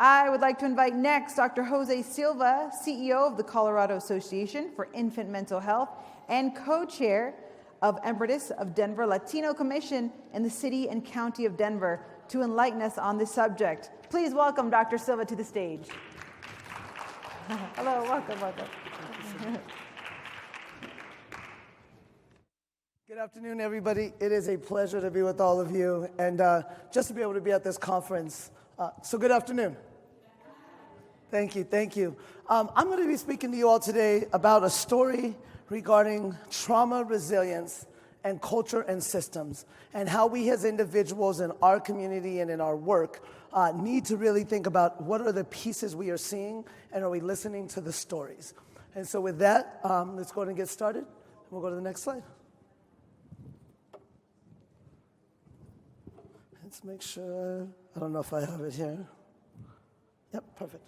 I would like to invite next Dr. Jose Silva, CEO of the Colorado Association for Infant Mental Health and co-chair of Emeritus of Denver Latino Commission in the City and County of Denver, to enlighten us on this subject. Please welcome Dr. Silva to the stage. Hello, welcome. Good afternoon, everybody. It is a pleasure to be with all of you and just to be able to be at this conference. So good afternoon. Thank you. I'm going to be speaking to you all today about a story regarding trauma resilience and culture and systems, and how we as individuals in our community and in our work need to really think about what are the pieces we are seeing, and are we listening to the stories. And so with that, let's go ahead and get started. We'll go to the next slide. Let's make sure, I don't know if I have it here. Yep, perfect.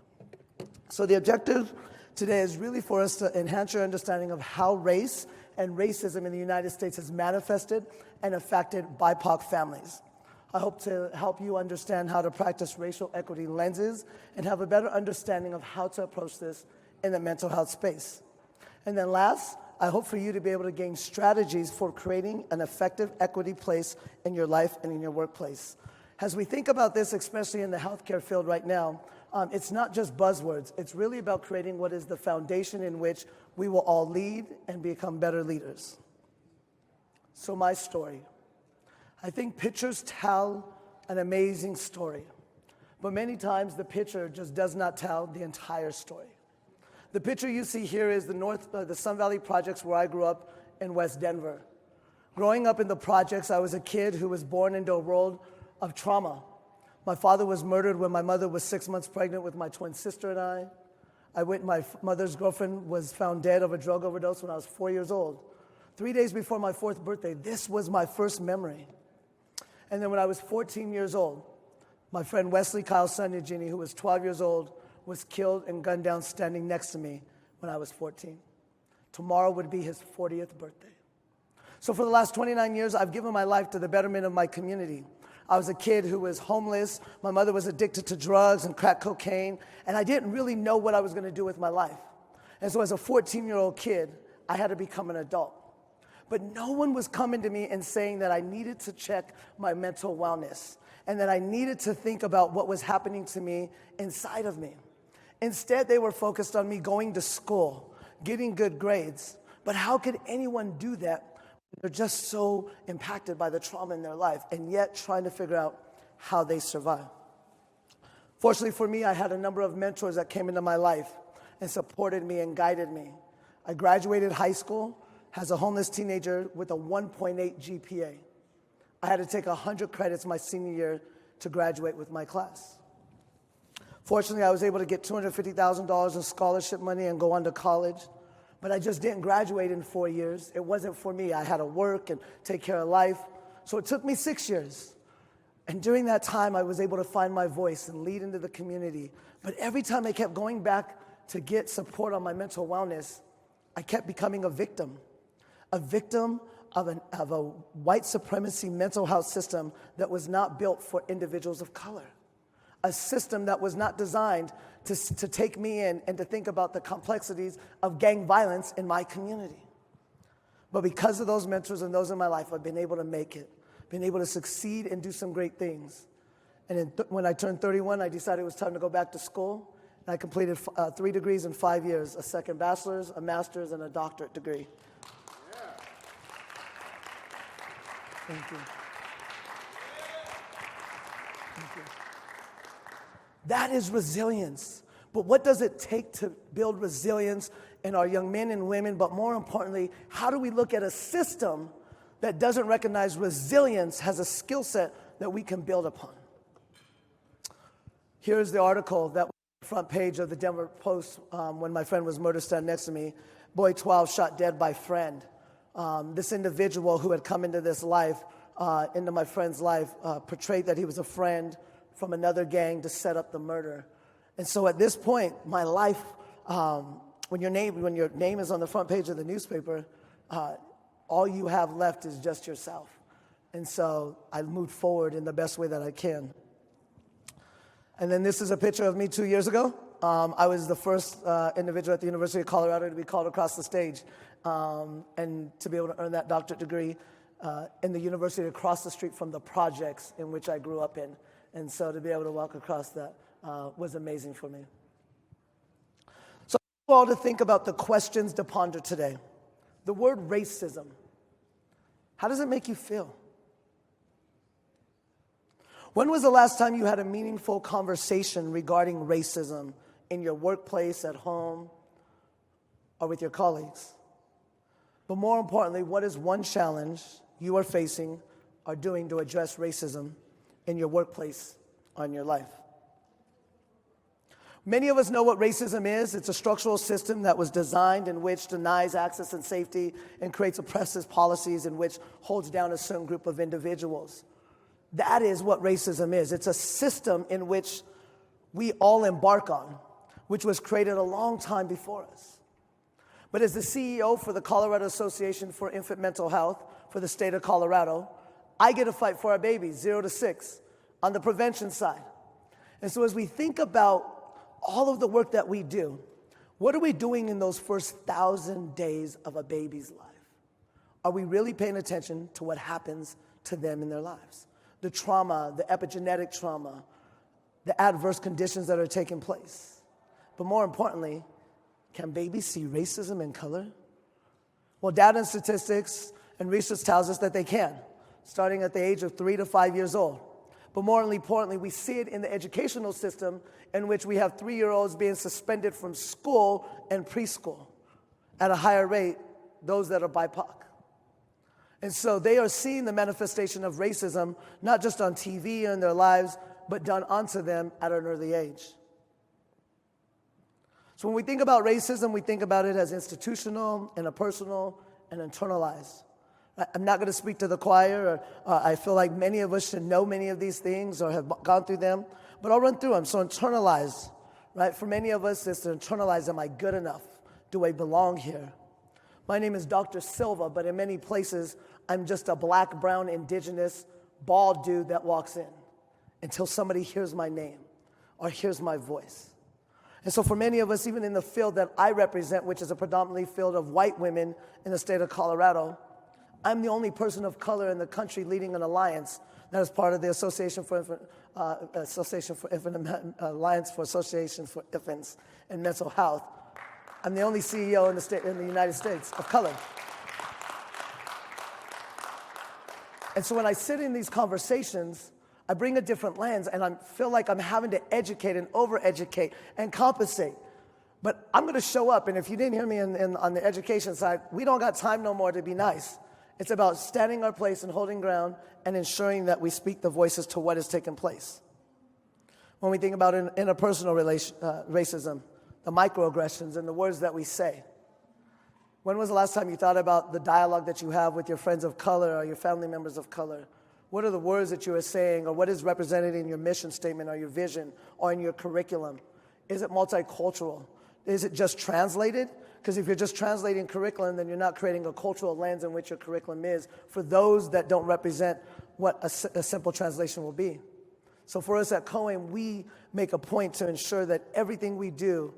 So the objective today is really for us to enhance your understanding of how race and racism in the United States has manifested and affected BIPOC families. I hope to help you understand how to practice racial equity lenses and have a better understanding of how to approach this in the mental health space. And then last, I hope for you to be able to gain strategies for creating an effective equity place in your life and in your workplace. As we think about this, especially in the healthcare field right now, it's not just buzzwords. It's really about creating what is the foundation in which we will all lead and become better leaders. So my story. I think pictures tell an amazing story, but many times the picture just does not tell the entire story. The picture you see here is the Sun Valley Projects, where I grew up in West Denver. Growing up in the projects, I was a kid who was born into a world of trauma. My father was murdered when my mother was 6 months pregnant with my twin sister and I. My mother's girlfriend was found dead of a drug overdose when I was 4 years old. 3 days before my 4th birthday, this was my first memory. And then when I was 14 years old, my friend Wesley Kyle Sanyagini, who was 12 years old, was killed and gunned down standing next to me when I was 14. Tomorrow would be his 40th birthday. So for the last 29 years, I've given my life to the betterment of my community. I was a kid who was homeless. My mother was addicted to drugs and crack cocaine, and I didn't really know what I was going to do with my life. And so as a 14-year-old kid, I had to become an adult. But no one was coming to me and saying that I needed to check my mental wellness and that I needed to think about what was happening to me inside of me. Instead, they were focused on me going to school, getting good grades. But how could anyone do that? They're just so impacted by the trauma in their life and yet trying to figure out how they survive. Fortunately for me, I had a number of mentors that came into my life and supported me and guided me. I graduated high school as a homeless teenager with a 1.8 GPA. I had to take 100 credits my senior year to graduate with my class. Fortunately, I was able to get $250,000 in scholarship money and go on to college. But I just didn't graduate in 4 years. It wasn't for me. I had to work and take care of life. So it took me 6 years. And during that time, I was able to find my voice and lead into the community. But every time I kept going back to get support on my mental wellness, I kept becoming a victim of a white supremacy mental health system that was not built for individuals of color. A system that was not designed to take me in and to think about the complexities of gang violence in my community. But because of those mentors and those in my life, I've been able to make it, been able to succeed and do some great things. And when I turned 31, I decided it was time to go back to school. And I completed 3 degrees in 5 years, a second bachelor's, a master's, and a doctorate degree. Yeah. Thank you. Thank you. That is resilience. But what does it take to build resilience in our young men and women? But more importantly, how do we look at a system that doesn't recognize resilience as a skill set that we can build upon? Here's the article that was on the front page of the Denver Post when my friend was murdered standing next to me. Boy 12 shot dead by friend. This individual who had come into this life, into my friend's life, portrayed that he was a friend from another gang to set up the murder. And so at this point, my life, when your name is on the front page of the newspaper, all you have left is just yourself. And so I moved forward in the best way that I can. And then this is a picture of me 2 years ago. I was the first individual at the University of Colorado to be called across the stage and to be able to earn that doctorate degree in the university across the street from the projects in which I grew up in. And so to be able to walk across that was amazing for me. So I want you all to think about the questions to ponder today. The word racism. How does it make you feel? When was the last time you had a meaningful conversation regarding racism in your workplace, at home, or with your colleagues? But more importantly, what is one challenge you are facing or doing to address racism in your workplace or in your life? Many of us know what racism is. It's a structural system that was designed in which denies access and safety and creates oppressive policies in which holds down a certain group of individuals. That is what racism is. It's a system in which we all embark on, which was created a long time before us. But as the CEO for the Colorado Association for Infant Mental Health for the state of Colorado, I get to fight for our babies, 0 to 6, on the prevention side. And so as we think about all of the work that we do, what are we doing in those first 1,000 days of a baby's life? Are we really paying attention to what happens to them in their lives? The trauma, the epigenetic trauma, the adverse conditions that are taking place. But more importantly, can babies see racism in color? Well, data and statistics and research tells us that they can, starting at the age of 3 to 5 years old. But more importantly, we see it in the educational system in which we have 3-year-olds being suspended from school and preschool at a higher rate, those that are BIPOC. And so they are seeing the manifestation of racism, not just on TV in their lives, but done onto them at an early age. So when we think about racism, we think about it as institutional, interpersonal, and internalized. I'm not going to speak to the choir, or I feel like many of us should know many of these things or have gone through them, but I'll run through them. So internalized, right? For many of us, it's to internalize, am I good enough? Do I belong here? My name is Dr. Silva, but in many places, I'm just a black, brown, indigenous, bald dude that walks in until somebody hears my name or hears my voice. And so for many of us, even in the field that I represent, which is a predominantly field of white women in the state of Colorado, I'm the only person of color in the country leading an alliance that is part of the Alliance for Associations for Infants and Mental Health. I'm the only CEO in the United States of color. And so when I sit in these conversations, I bring a different lens, and I feel like I'm having to educate and over-educate and compensate. But I'm going to show up, and if you didn't hear me on the education side, we don't got time no more to be nice. It's about standing our place and holding ground and ensuring that we speak the voices to what is taking place. When we think about interpersonal racism, the microaggressions and the words that we say. When was the last time you thought about the dialogue that you have with your friends of color or your family members of color? What are the words that you are saying, or what is represented in your mission statement or your vision or in your curriculum? Is it multicultural? Is it just translated? Because if you're just translating curriculum, then you're not creating a cultural lens in which your curriculum is for those that don't represent what a simple translation will be. So for us at Cohen, we make a point to ensure that everything we do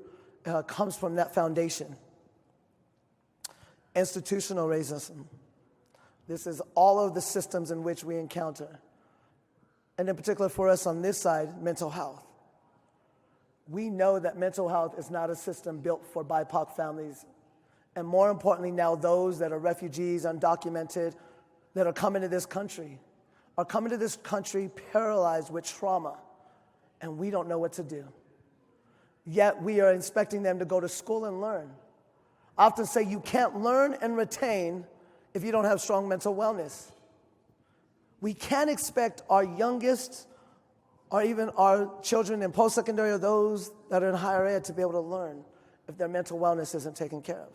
comes from that foundation. Institutional racism. This is all of the systems in which we encounter. And in particular for us on this side, mental health. We know that mental health is not a system built for BIPOC families. And more importantly now, those that are refugees, undocumented, that are coming to this country, are coming to this country paralyzed with trauma, and we don't know what to do. Yet we are expecting them to go to school and learn. I often say you can't learn and retain if you don't have strong mental wellness. We can't expect our youngest or even our children in post-secondary or those that are in higher ed to be able to learn if their mental wellness isn't taken care of.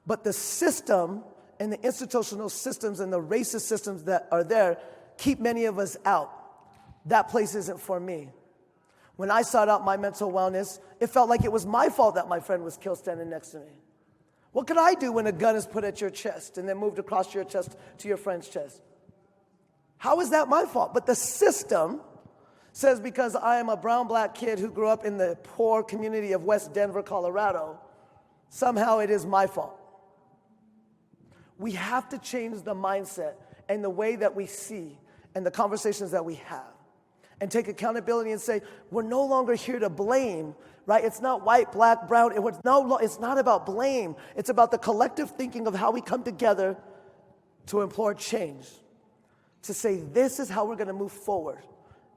But the system and the institutional systems and the racist systems that are there keep many of us out. That place isn't for me. When I sought out my mental wellness, it felt like it was my fault that my friend was killed standing next to me. What could I do when a gun is put at your chest and then moved across your chest to your friend's chest? How is that my fault? But the system says because I am a brown black kid who grew up in the poor community of West Denver, Colorado, somehow it is my fault. We have to change the mindset and the way that we see and the conversations that we have, and take accountability and say, we're no longer here to blame, right? It's not white, black, brown. It's not about blame. It's about the collective thinking of how we come together to implore change, to say this is how we're going to move forward,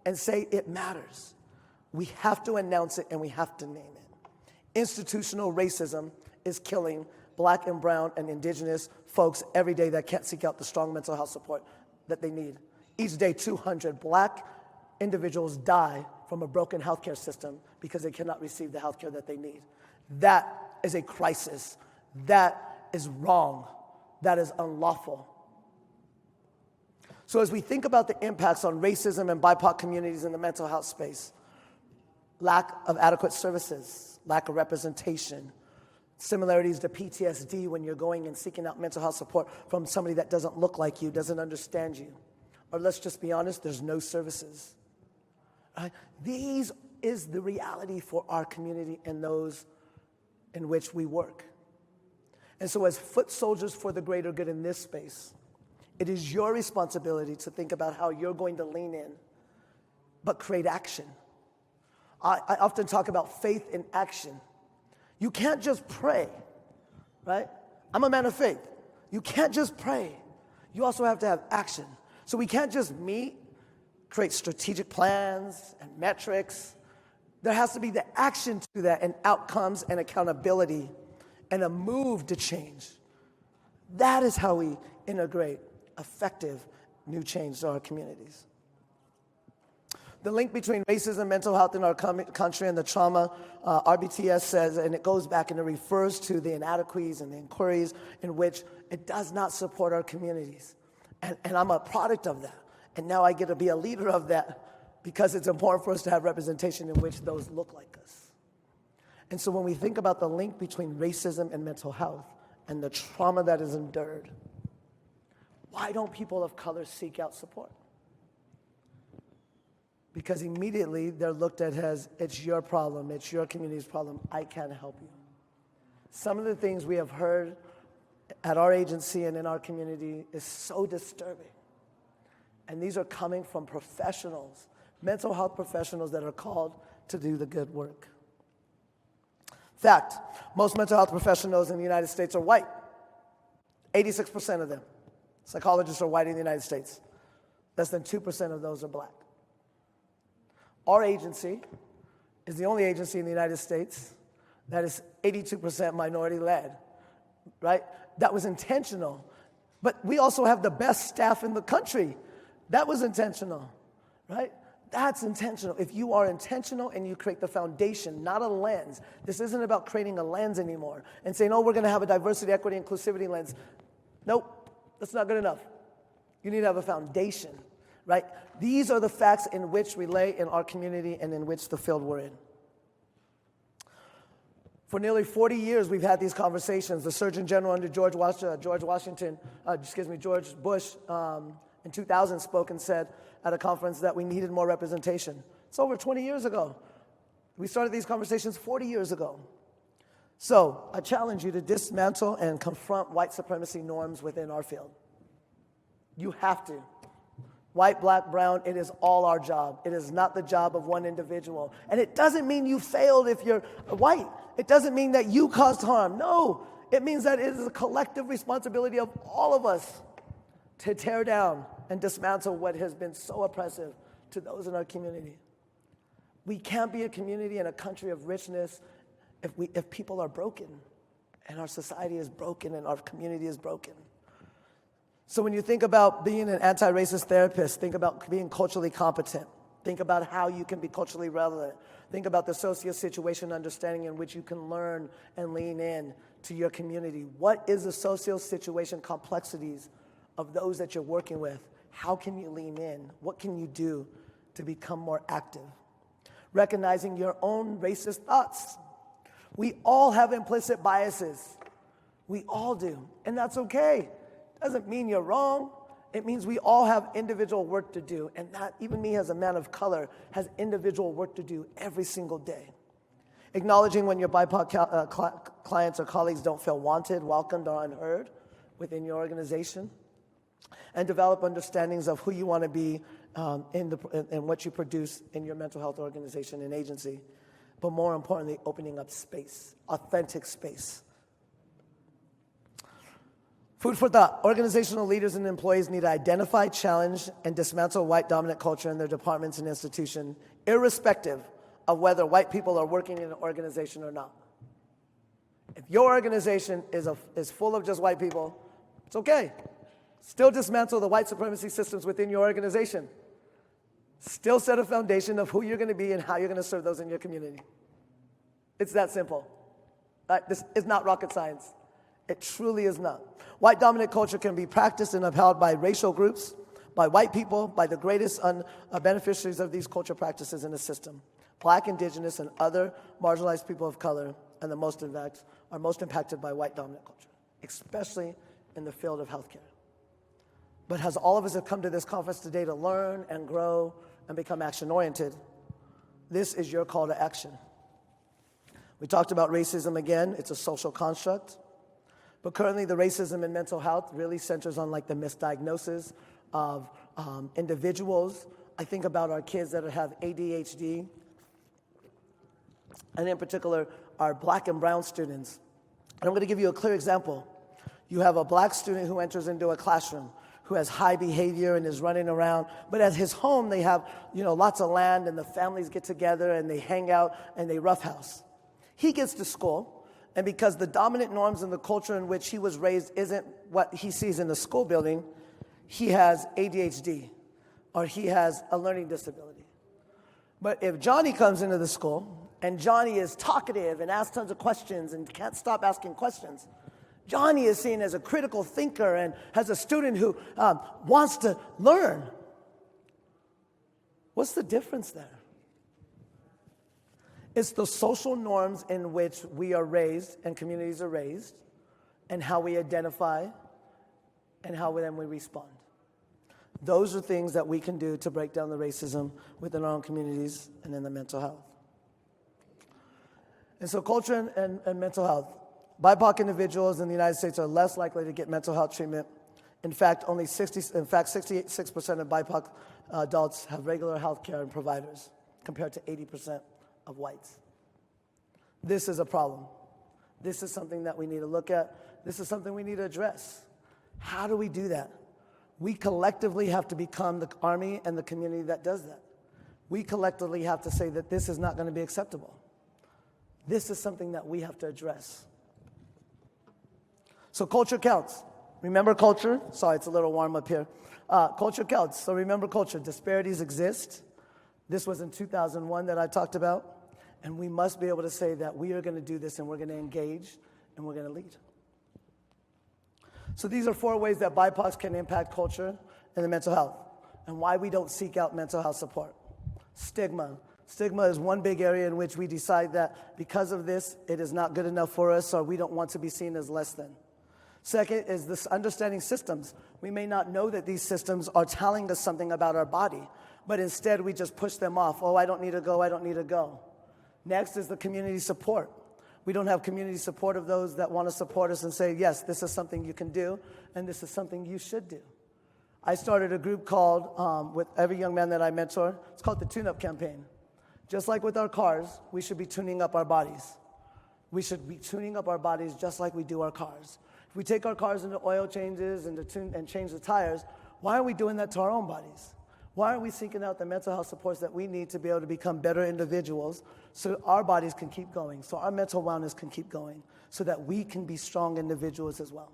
and say it matters. We have to announce it and we have to name it. Institutional racism is killing black and brown and indigenous folks every day that can't seek out the strong mental health support that they need. Each day, 200 black individuals die from a broken healthcare system because they cannot receive the healthcare that they need. That is a crisis. That is wrong. That is unlawful. So as we think about the impacts on racism and BIPOC communities in the mental health space, lack of adequate services, lack of representation, similarities to PTSD when you're going and seeking out mental health support from somebody that doesn't look like you, doesn't understand you. Or let's just be honest, there's no services. Right? These is the reality for our community and those in which we work. And so as foot soldiers for the greater good in this space, it is your responsibility to think about how you're going to lean in, but create action. I often talk about faith in action. You can't just pray, right? I'm a man of faith. You can't just pray. You also have to have action. So we can't just meet, create strategic plans and metrics. There has to be the action to that, and outcomes and accountability and a move to change. That is how we integrate effective new change to our communities. The link between racism, mental health in our country and the trauma, RBTS says, and it goes back and it refers to the inadequacies and the inquiries in which it does not support our communities. And I'm a product of that. And now I get to be a leader of that because it's important for us to have representation in which those look like us. And so when we think about the link between racism and mental health and the trauma that is endured, why don't people of color seek out support? Because immediately they're looked at as, it's your problem, it's your community's problem, I can't help you. Some of the things we have heard at our agency and in our community is so disturbing. And these are coming from professionals, mental health professionals that are called to do the good work. Fact, most mental health professionals in the United States are white. 86% of them. Psychologists are white in the United States. Less than 2% of those are black. Our agency is the only agency in the United States that is 82% minority-led, right? That was intentional. But we also have the best staff in the country. That was intentional, right? That's intentional. If you are intentional and you create the foundation, not a lens. This isn't about creating a lens anymore and saying, oh, we're going to have a diversity, equity, inclusivity lens. Nope, that's not good enough. You need to have a foundation, right? These are the facts in which we lay in our community and in which the field we're in. For nearly 40 years, we've had these conversations. The Surgeon General under George Bush in 2000 spoke and said at a conference that we needed more representation. It's over 20 years ago. We started these conversations 40 years ago. So I challenge you to dismantle and confront white supremacy norms within our field. You have to. White, black, brown, it is all our job. It is not the job of one individual. And it doesn't mean you failed if you're white. It doesn't mean that you caused harm. No, it means that it is a collective responsibility of all of us to tear down and dismantle what has been so oppressive to those in our community. We can't be a community and a country of richness if people are broken, and our society is broken, and our community is broken. So when you think about being an anti-racist therapist, think about being culturally competent. Think about how you can be culturally relevant. Think about the socio-situation understanding in which you can learn and lean in to your community. What is the socio-situation complexities of those that you're working with? How can you lean in? What can you do to become more active? Recognizing your own racist thoughts. We all have implicit biases. We all do, and that's okay. Doesn't mean you're wrong. It means we all have individual work to do, and that even me as a man of color has individual work to do every single day. Acknowledging when your BIPOC clients or colleagues don't feel wanted, welcomed, or unheard within your organization, and develop understandings of who you want to be in what you produce in your mental health organization and agency, but more importantly, opening up space, authentic space. Food for thought. Organizational leaders and employees need to identify, challenge, and dismantle white dominant culture in their departments and institutions, irrespective of whether white people are working in an organization or not. If your organization is full of just white people, it's okay. Still dismantle the white supremacy systems within your organization. Still set a foundation of who you're going to be and how you're going to serve those in your community. It's that simple. This is not rocket science. It truly is not. White dominant culture can be practiced and upheld by racial groups, by white people, by the greatest beneficiaries of these culture practices in the system, Black, Indigenous, and other marginalized people of color, and are most impacted by white dominant culture, especially in the field of healthcare. But as all of us have come to this conference today to learn and grow and become action-oriented, this is your call to action. We talked about racism again. It's a social construct. But currently, the racism in mental health really centers on like the misdiagnosis of individuals. I think about our kids that have ADHD, and in particular, our Black and brown students. And I'm going to give you a clear example. You have a Black student who enters into a classroom who has high behavior and is running around, but at his home they have lots of land and the families get together and they hang out and they roughhouse. He gets to school, and because the dominant norms and the culture in which he was raised isn't what he sees in the school building, he has ADHD or he has a learning disability. But if Johnny comes into the school and Johnny is talkative and asks tons of questions and can't stop asking questions, Johnny is seen as a critical thinker and as a student who wants to learn. What's the difference there? It's the social norms in which we are raised and communities are raised, and how we identify and how then we respond. Those are things that we can do to break down the racism within our own communities and in the mental health. And so culture and mental health. BIPOC individuals in the United States are less likely to get mental health treatment. In fact, 66% of BIPOC adults have regular health care and providers, compared to 80% of whites. This is a problem. This is something that we need to look at. This is something we need to address. How do we do that? We collectively have to become the army and the community that does that. We collectively have to say that this is not going to be acceptable. This is something that we have to address. So culture counts. Remember culture? Sorry, it's a little warm up here. Culture counts. So remember culture. Disparities exist. This was in 2001 that I talked about. And we must be able to say that we are going to do this and we're going to engage and we're going to lead. So these are 4 ways that BIPOCs can impact culture and the mental health, and why we don't seek out mental health support. Stigma. Stigma is one big area in which we decide that because of this, it is not good enough for us, or we don't want to be seen as less than. Second is this understanding systems. We may not know that these systems are telling us something about our body, but instead we just push them off. Oh, I don't need to go, I don't need to go. Next is the community support. We don't have community support of those that want to support us and say, yes, this is something you can do, and this is something you should do. I started a group called, with every young man that I mentor, it's called the Tune-Up Campaign. Just like with our cars, we should be tuning up our bodies. We should be tuning up our bodies just like we do our cars. If we take our cars into oil changes and change the tires, why are we doing that to our own bodies? Why aren't we seeking out the mental health supports that we need to be able to become better individuals so our bodies can keep going, so our mental wellness can keep going, so that we can be strong individuals as well?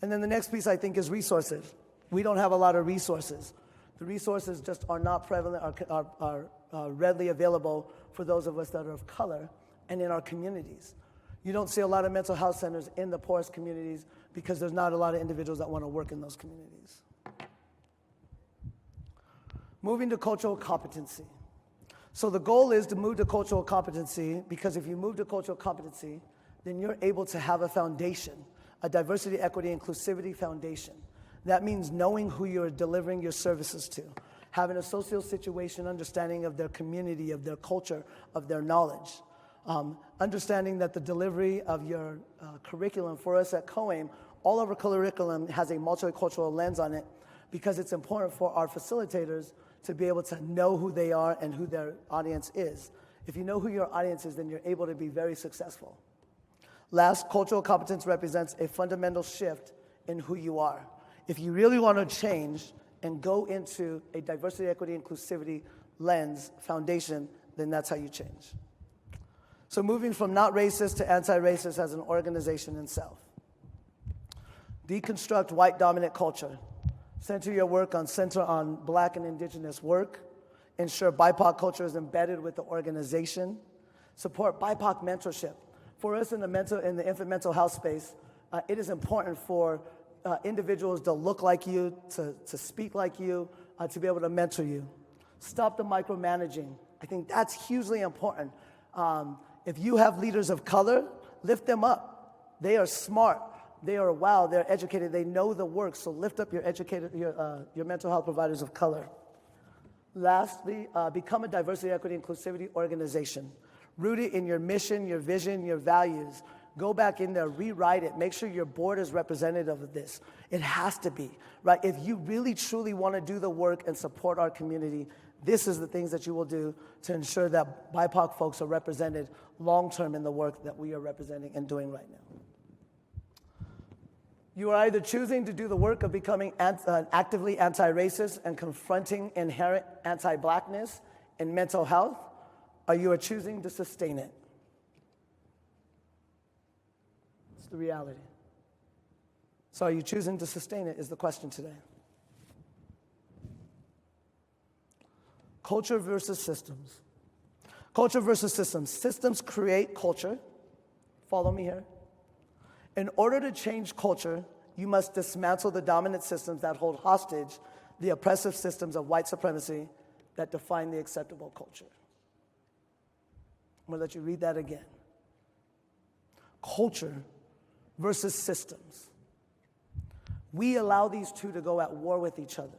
And then the next piece, I think, is resources. We don't have a lot of resources. The resources just are not prevalent, are readily available for those of us that are of color and in our communities. You don't see a lot of mental health centers in the poorest communities because there's not a lot of individuals that want to work in those communities. Moving to cultural competency. So the goal is to move to cultural competency, because if you move to cultural competency, then you're able to have a foundation, a diversity, equity, inclusivity foundation That means knowing who you're delivering your services to, having a socio-situation understanding of their community, of their culture, of their knowledge. Understanding that the delivery of your curriculum for us at COAIM, all of our curriculum has a multicultural lens on it because it's important for our facilitators to be able to know who they are and who their audience is. If you know who your audience is, then you're able to be very successful. Last, cultural competence represents a fundamental shift in who you are. If you really want to change and go into a diversity, equity, inclusivity lens, foundation, then that's how you change. So moving from not racist to anti-racist as an organization in self. Deconstruct white dominant culture. Center your work on Black and Indigenous work. Ensure BIPOC culture is embedded with the organization. Support BIPOC mentorship. For us in the infant mental health space, it is important for individuals to look like you, to speak like you, to be able to mentor you. Stop the micromanaging. I think that's hugely important. If you have leaders of color, lift them up. They are smart. They are wow. They're educated. They know the work. So lift up your mental health providers of color. Lastly, become a diversity, equity, inclusivity organization. Rooted in your mission, your vision, your values. Go back in there, rewrite it. Make sure your board is representative of this. It has to be, right? If you really, truly want to do the work and support our community, this is the things that you will do to ensure that BIPOC folks are represented long-term in the work that we are representing and doing right now. You are either choosing to do the work of becoming actively anti-racist and confronting inherent anti-Blackness in mental health, or you are choosing to sustain it. It's the reality. So are you choosing to sustain it is the question today. Culture versus systems. Culture versus systems. Systems create culture. Follow me here. In order to change culture, you must dismantle the dominant systems that hold hostage the oppressive systems of white supremacy that define the acceptable culture. I'm going to let you read that again. Culture versus systems. We allow these two to go at war with each other,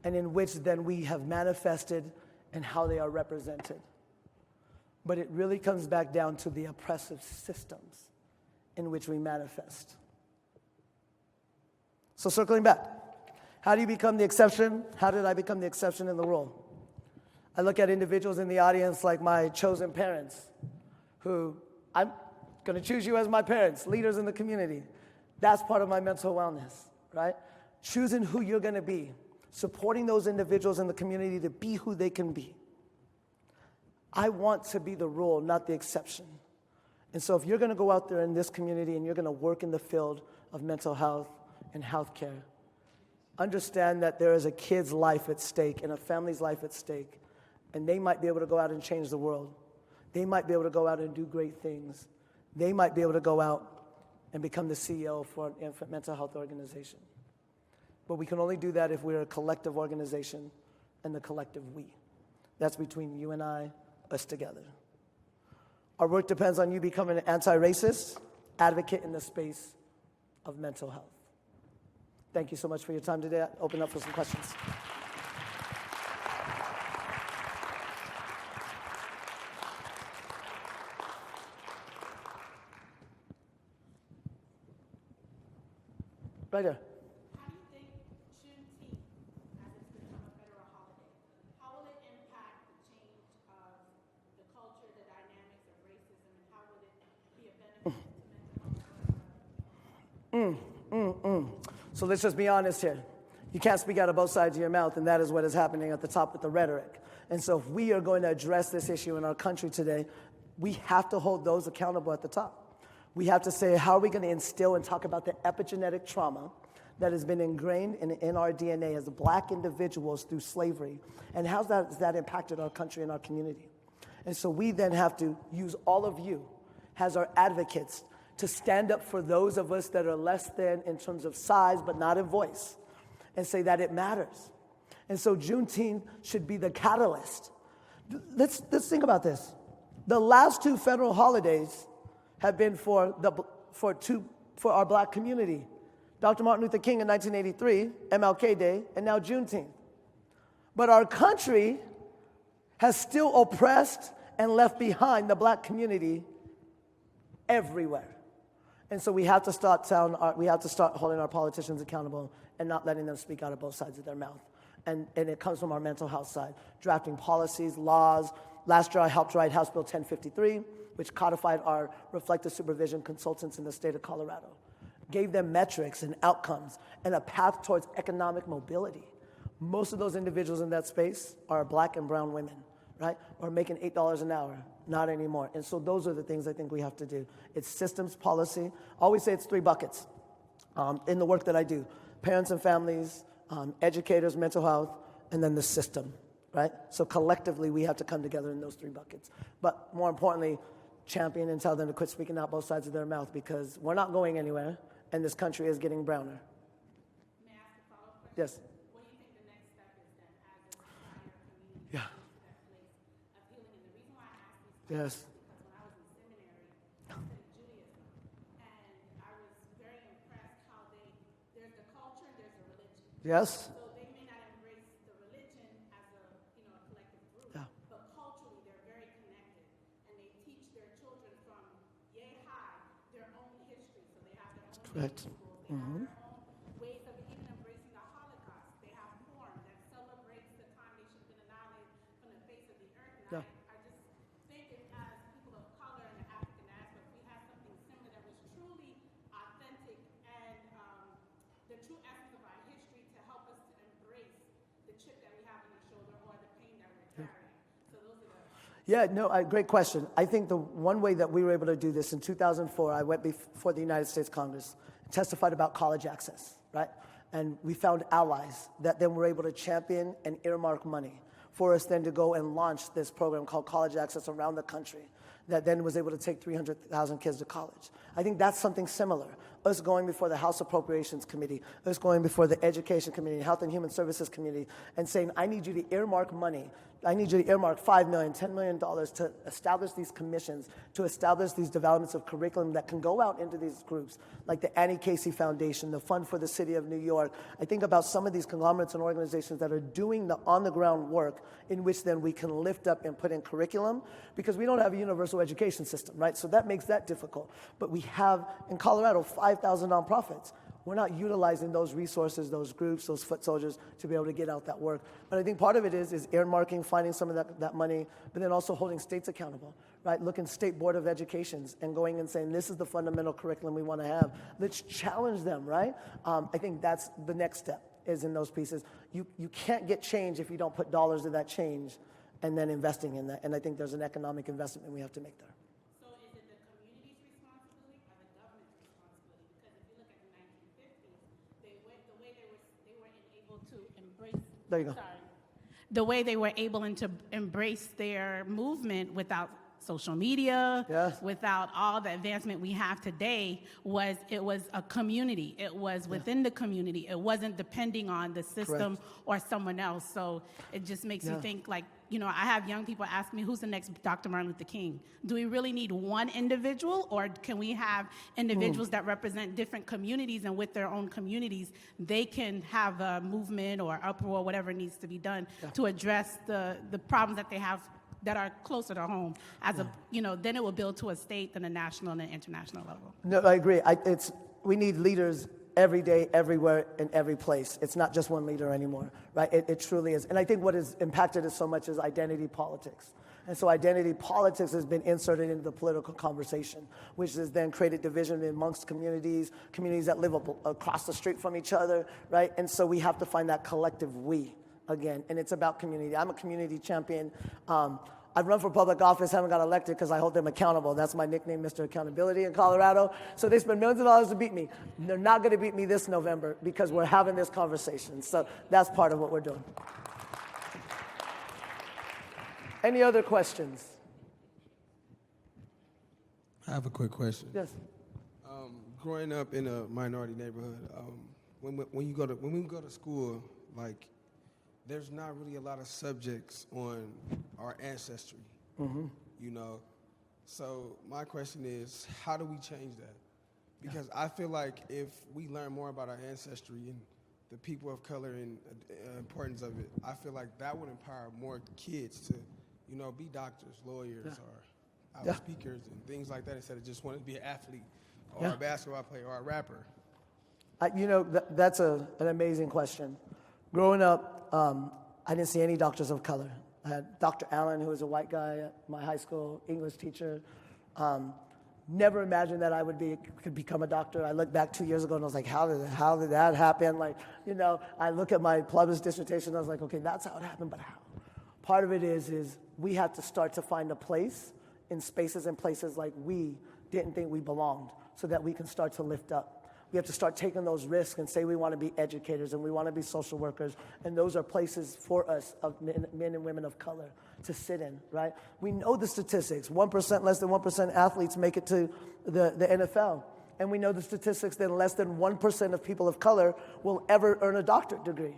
and in which then we have manifested and how they are represented. But it really comes back down to the oppressive systems in which we manifest. So circling back, how do you become the exception? How did I become the exception in the role? I look at individuals in the audience like my chosen parents, who I'm going to choose you as my parents, leaders in the community. That's part of my mental wellness, right? Choosing who you're going to be, supporting those individuals in the community to be who they can be. I want to be the rule, not the exception. And so if you're going to go out there in this community and you're going to work in the field of mental health and healthcare, understand that there is a kid's life at stake and a family's life at stake, and they might be able to go out and change the world. They might be able to go out and do great things. They might be able to go out and become the CEO for an infant mental health organization. But we can only do that if we're a collective organization and the collective we. That's between you and I, us together. Our work depends on you becoming an anti-racist advocate in the space of mental health. Thank you so much for your time today. I'll open up for some questions. Right here. How do you think Juneteenth, as it's become a federal holiday, how will it impact the change of the culture, the dynamics of racism, and how will it be a benefit to mental health? So let's just be honest here. You can't speak out of both sides of your mouth, and that is what is happening at the top with the rhetoric. And so if we are going to address this issue in our country today, we have to hold those accountable at the top. We have to say, how are we going to instill and talk about the epigenetic trauma that has been ingrained in our DNA as Black individuals through slavery, and how has that impacted our country and our community? And so we then have to use all of you as our advocates to stand up for those of us that are less than in terms of size but not in voice, and say that it matters. And so Juneteenth should be the catalyst. Let's think about this. The last two federal holidays have been for our Black community Dr. Martin Luther King in 1983, MLK Day, and now Juneteenth. But our country has still oppressed and left behind the black community everywhere. And so we have to start holding our politicians accountable and not letting them speak out of both sides of their mouth. And it comes from our mental health side, drafting policies, laws. Last year I helped write House Bill 1053, which codified our reflective supervision consultants in the state of Colorado, gave them metrics and outcomes and a path towards economic mobility. Most of those individuals in that space are black and brown women, right? Or making $8 an hour. Not anymore. And so those are the things I think we have to do. It's systems, policy. I always say it's 3 buckets in the work that I do. Parents and families, educators, mental health, and then the system, right? So collectively, we have to come together in those 3 buckets. But more importantly, champion and tell them to quit speaking out both sides of their mouth, because we're not going anywhere, and this country is getting browner. May I ask a follow-up question? Yes. What do you think the next step is then as this entire community Yeah. gets to that place of healing? And the reason why I ask these questions Yes. is because when I was in seminary, I studied Judaism, and I was very impressed how there's the culture, there's the religion. Yes. So they may not embrace the religion as a collective group, Yeah. but culturally they're very connected, and they teach their children from yay high their own history. So they have their own Correct. schools, they have their own ways of even embracing the Holocaust. They have porn that celebrates the time they should have been annihilated from the face of the earth. And Yeah. I just think as people of color in the African diaspora, if we had something similar that was truly authentic and the true essence of our history to help us to embrace the chip that we have on our shoulder or the pain that we're carrying. So those are the Yeah, no, great question. I think the one way that we were able to do this, in 2004, I went before the United States Congress, testified about college access, right? And we found allies that then were able to champion and earmark money for us then to go and launch this program called College Access around the country that then was able to take 300,000 kids to college. I think that's something similar. Us going before the House Appropriations Committee, us going before the Education Committee, Health and Human Services Committee, and saying, I need you to earmark money. I need you to earmark $5 million, $10 million to establish these commissions, to establish these developments of curriculum that can go out into these groups, like the Annie Casey Foundation, the Fund for the City of New York. I think about some of these conglomerates and organizations that are doing the on-the-ground work in which then we can lift up and put in curriculum, because we don't have a universal education system, right? So that makes that difficult. But we have, in Colorado, 5,000 nonprofits. We're not utilizing those resources, those groups, those foot soldiers to be able to get out that work. But I think part of it is earmarking, finding some of that money, but then also holding states accountable, right? Looking State Board of Educations and going and saying, this is the fundamental curriculum we want to have. Let's challenge them, right? I think that's the next step, is in those pieces. You can't get change if you don't put dollars to that change and then investing in that. And I think there's an economic investment we have to make there. So is it the community's responsibility or the government's responsibility? Because if you look at the 1950s, the way they were able to embrace. There you go. Sorry. The way they were able to embrace their movement without social media, Yes. without all the advancement we have today, was a community. It was within the community. It wasn't depending on the system or someone else. So it just makes you think, like, I have young people ask me, who's the next Dr. Martin Luther King? Do we really need one individual, or can we have individuals that represent different communities, and with their own communities, they can have a movement or uproar, whatever needs to be done to address the problems that they have that are closer to home. Then it will build to a state, then a national and an international level. No, I agree. We need leaders every day, everywhere, in every place. It's not just one leader anymore, right? It truly is. And I think what has impacted us so much is identity politics. And so identity politics has been inserted into the political conversation, which has then created division amongst communities that live across the street from each other, right? And so we have to find that collective we again, and it's about community. I'm a community champion. I've run for public office, haven't got elected because I hold them accountable. That's my nickname, Mr. Accountability in Colorado. So they spend millions of dollars to beat me. They're not going to beat me this November because we're having this conversation. So that's part of what we're doing. Any other questions? I have a quick question. Yes. Growing up in a minority neighborhood, when we go to school, like, there's not really a lot of subjects on our ancestry, So my question is, how do we change that? Because I feel like if we learn more about our ancestry and the people of color and importance of it, I feel like that would empower more kids to, be doctors, lawyers, or speakers and things like that instead of just wanting to be an athlete or a basketball player or a rapper. That's an amazing question. Growing up, I didn't see any doctors of color. I had Dr. Allen, who was a white guy at my high school, English teacher. Never imagined that I could become a doctor. I look back 2 years ago and I was like, how did that happen? I look at my plumbers dissertation and I was like, okay, that's how it happened, but how? Part of it is we have to start to find a place in spaces and places like we didn't think we belonged so that we can start to lift up. We have to start taking those risks and say we want to be educators and we want to be social workers. And those are places for us, of men and women of color, to sit in, right? We know the statistics. 1%, less than 1% athletes make it to the NFL. And we know the statistics that less than 1% of people of color will ever earn a doctorate degree.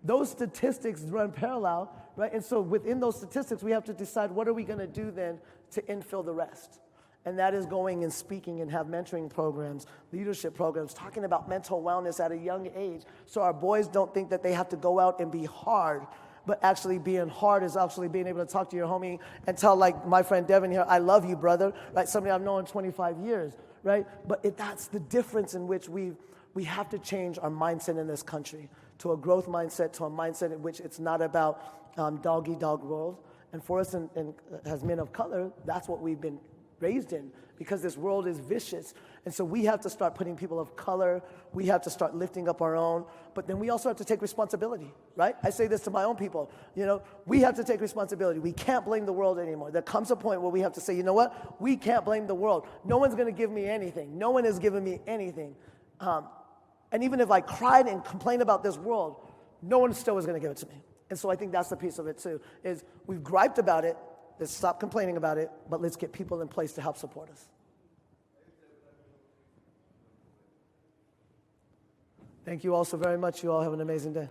Those statistics run parallel, right? And so within those statistics, we have to decide what are we going to do then to infill the rest. And that is going and speaking and have mentoring programs, leadership programs, talking about mental wellness at a young age. So our boys don't think that they have to go out and be hard, but actually being hard is actually being able to talk to your homie and tell, like my friend Devin here, I love you, brother, right? Somebody I've known 25 years, right? But that's the difference in which we have to change our mindset in this country to a growth mindset, to a mindset in which it's not about dog-eat-dog world. And for us as men of color, that's what we've been raised in, because this world is vicious. And so we have to start putting people of color, we have to start lifting up our own, but then we also have to take responsibility, right? I say this to my own people, we have to take responsibility. We can't blame the world anymore. There comes a point where we have to say, you know what? We can't blame the world. No one's going to give me anything. No one has given me anything. And even if I cried and complained about this world, no one still was going to give it to me. And so I think that's the piece of it too, is we've griped about it. Let's stop complaining about it, but let's get people in place to help support us. Thank you all so very much. You all have an amazing day.